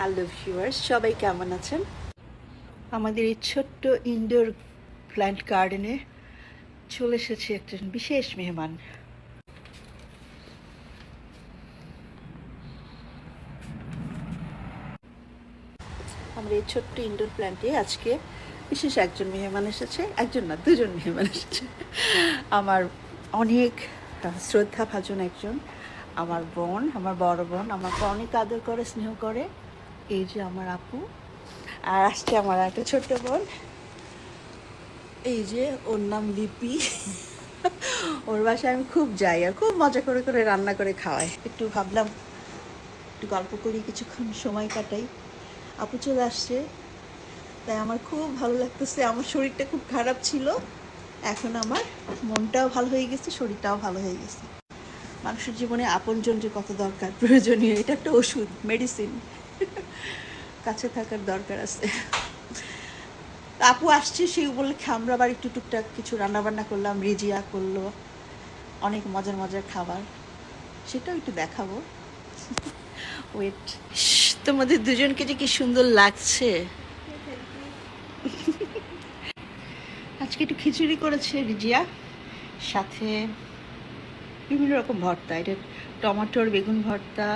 Hello viewers, সবাই কেমন আছেন? আমাদের এই ছোট্ট ইনডোর প্ল্যান্ট গার্ডেনে চলে এসেছে একজন বিশেষ মেহমান। আমরা এই ছোট্ট ইনডোর প্ল্যান্টে আজকে বিশেষ একজন মেহমান এসেছে, একজন না দুজন মেহমান এসেছে। আমার অনেক শ্রদ্ধাভাজন একজন, আমার বোন, আমার বড় বোন, আমাকে অনেক আদর করে, স্নেহ করে। এই যে আমার আপু, আর আসছে আমার একটা ছোট্ট বোন, এই যে ওর নাম লিপি। ওর বাসায় আমি খুব যাই আর খুব মজা করে করে রান্না করে খাওয়াই। একটু ভাবলাম একটু গল্প করি, কিছুক্ষণ সময় কাটাই। আপু চলে আসছে, তাই আমার খুব ভালো লাগতেছে। আমার শরীরটা খুব খারাপ ছিল, এখন আমার মনটাও ভালো হয়ে গেছে, শরীরটাও ভালো হয়ে গেছে। মানুষের জীবনে আপনজন যে কত দরকার, প্রয়োজনীয়, এটা একটা ওষুধ, মেডিসিন। কাছে থাকার দরকার আছে। আপু আসছে, সেই উপলক্ষে আমরা আবার একটু টুকটাক কিছু রান্নাবান্না করলাম, রিজিয়া করলো অনেক মজার মজার খাবার, সেটাও একটু দেখাবো। ওয়েট, তোমাদের দুজনকে যে কি সুন্দর লাগছে। আজকে একটু খিচুড়ি করেছে রিজিয়া, সাথে বিভিন্ন রকম ভর্তা। এটা টমেটোর বেগুন ভর্তা,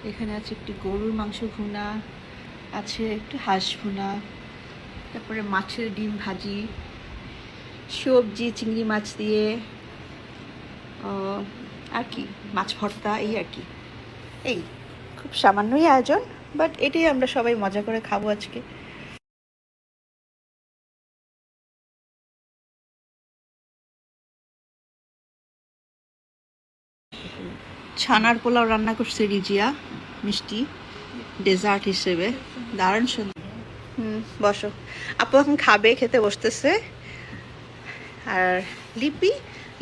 এখানে আছে একটু গরুর মাংস ভুনা, আছে একটু হাঁস ভুনা, তারপরে মাছের ডিম ভাজি, সবজি চিংড়ি মাছ দিয়ে, আর কি মাছ ভর্তা, এই আর কি। এই খুব সামান্যই আয়োজন, বাট এটাই আমরা সবাই মজা করে খাবো আজকে। ছানার পোলাও রান্না করছে রিজিয়া, মিষ্টি ডেজার্ট হিসেবে, দারুণ সুন্দর। বসো, আপু এখন খাবে, খেতে বসতেছে। আর লিপি,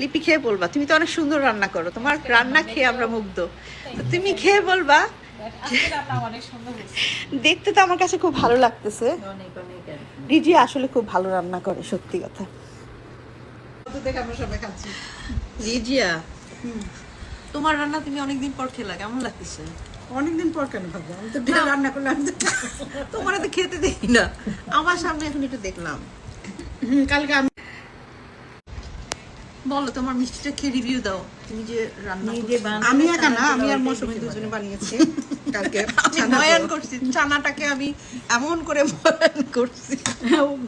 লিপি খেয়ে বলবা, তুমি তো অনেক সুন্দর রান্না করো, তোমার রান্না খেয়ে আমরা মুগ্ধ, তো তুমি খেয়ে বলবা। দেখতে তো আমার কাছে খুব ভালো লাগতেছে। রিজি আসলে খুব ভালো রান্না করে, সত্যি কথা। রিজিয়া, তোমার রান্না তুমি অনেকদিন পর খেলা, কেমন লাগতেছে? অনেকদিন পর কেন ভাববো, আমি তো রান্না করলাম। তোমার তো খেতে দেখি না, আমার সামনে এখন একটু দেখলাম। কালকে আমি বলো, তোমার মিষ্টিটা খেয়ে রিভিউ দাও। তুমি যে রান্না আমি একা না, আমি আর মৌসুমী দুজনে বানিয়েছি কালকে। ময়ান করছি চানাটাকে, আমি এমন করে ময়ান করছি,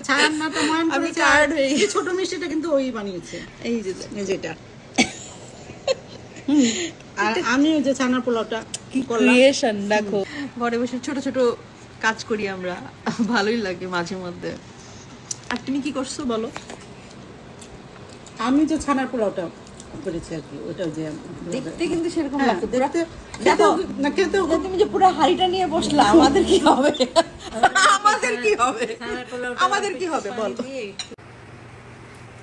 ছানাটা ময়ান আমি করেছি। টায়ার্ড হয়ে গেছি। ছোট মিষ্টিটা কিন্তু ওই বানিয়েছে, এই যে যেটা। আর আমি ওই যে ছানার পোলাওটা কি ক্রিয়েশন দেখো। ঘরে বসে ছোট ছোট কাজ করি আমরা, ভালোই লাগে মাঝে মধ্যে। আর তুমি কি করছো বলো? আমি যে ছানার পোলাওটা করেছি আর কি, ওটা যে দেখতে কিন্তু সেরকম হ্যাঁ, লাগতো। দেখতে দেখো, না খেতেও তুমি যে পুরো হাড়িটা নিয়ে বসলা, আমাদের কি হবে? আমাদের কি হবে? আমাদের কি হবে বলো?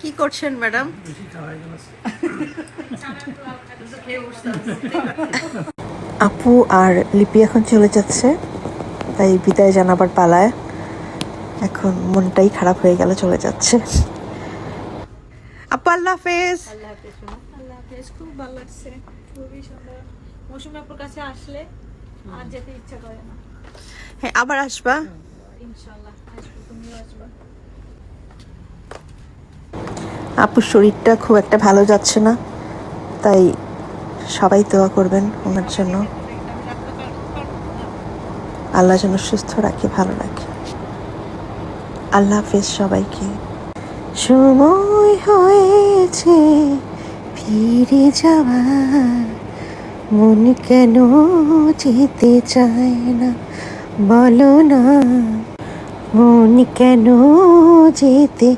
কি করছেন ম্যাডাম? আপু আর লিপি এখন চলে যাচ্ছে, তাই বিদায় জানাবার পালায়। এখন মনটাই খারাপ হয়ে গেল, চলে যাচ্ছে। আপু আল্লাহ হাফেজ। আল্লাহ হাফেজ। আল্লাহ হাফেজ। খুব ভালো লাগছে, খুবই সুন্দর। মৌসুমী আপুর কাছে আসলে আর যেতে ইচ্ছা করে না। হ্যাঁ, আবার আসবা ইনশাআল্লাহ আসবো, তুমিও আসবা। আপুর শরীরটা খুব একটা ভালো যাচ্ছে না, তাই সবাই দোয়া করবেন ওনার জন্য। আল্লাহ যেন সুস্থ রাখে, ভালো রাখে। আল্লাহ হাফেজ সবাইকে। সময় হয়েছে ফিরে যাওয়ার, মন কেন যেতে চায় না বলো না, মন কেন যেতে